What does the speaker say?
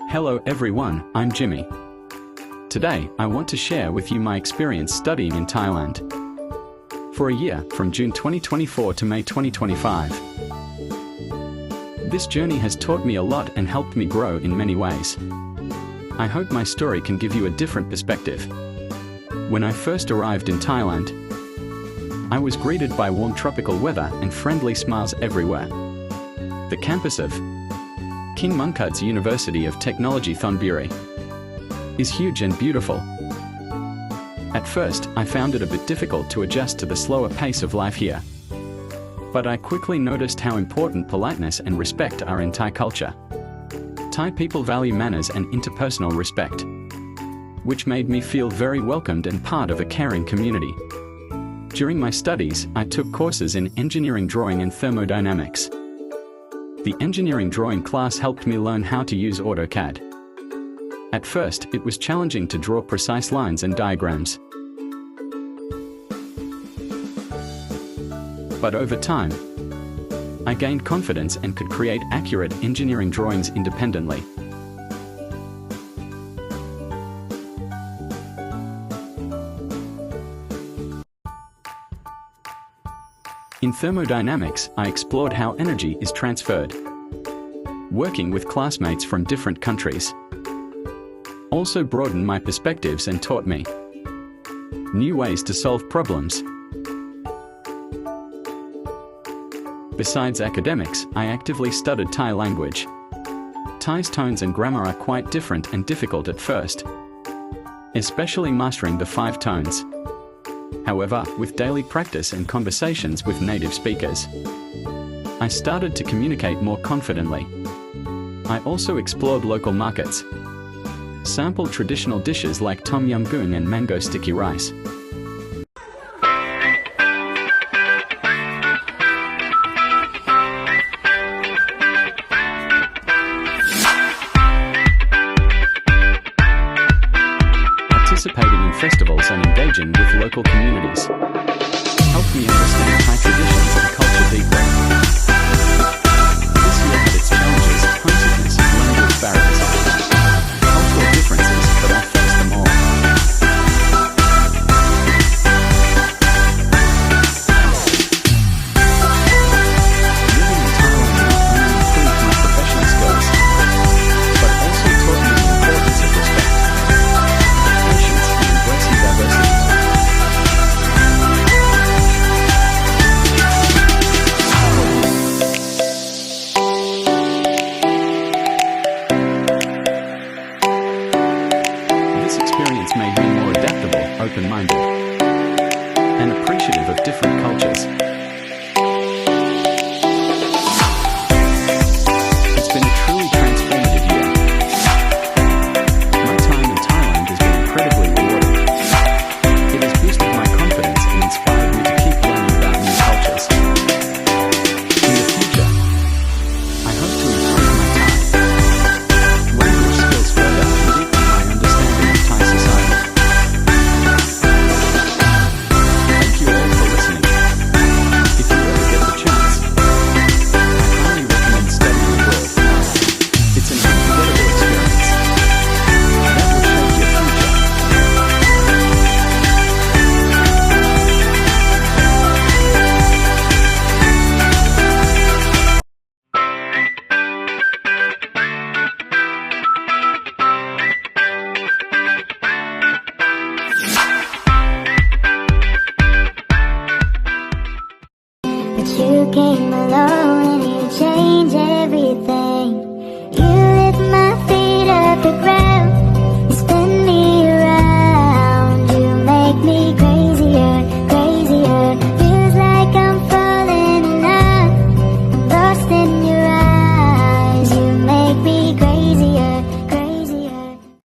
Hello everyone, I'm Jimmy. Today, I want to share with you my experience studying in Thailand for a year, from June 2024 to May 2025. This journey has taught me a lot and helped me grow in many ways. I hope my story can give you a different perspective. When I first arrived in Thailand, I was greeted by warm tropical weather and friendly smiles everywhere. The campus of King Mongkut's University of Technology Thonburi is huge and beautiful. At first, I found it a bit difficult to adjust to the slower pace of life here. But I quickly noticed how important politeness and respect are in Thai culture. Thai people value manners and interpersonal respect, which made me feel very welcomed and part of a caring community. During my studies, I took courses in engineering drawing and thermodynamics. The engineering drawing class helped me learn how to use AutoCAD. At first, it was challenging to draw precise lines and diagrams. But over time, I gained confidence and could create accurate engineering drawings independently. In thermodynamics, I explored how energy is transferred, working with classmates from different countries. Also broadened my perspectives and taught me new ways to solve problems. Besides academics, I actively studied Thai language. Thai's tones and grammar are quite different and difficult at first, especially mastering the 5 tones. However, with daily practice and conversations with native speakers, I started to communicate more confidently. I also explored local markets, sampled traditional dishes like tom yum goong and mango sticky rice. Participating in festivals and engaging with local communities helped me understand Thai traditions and culture deeply. This year had its challenges, consequences, language barriers, cultural differences, but I faced them all. Living in Thailand not only improved my professional skills, but also taught me the importance of respect, patience, and embracing diversity. This experience made me more adaptable, open-minded, and appreciative of different cultures.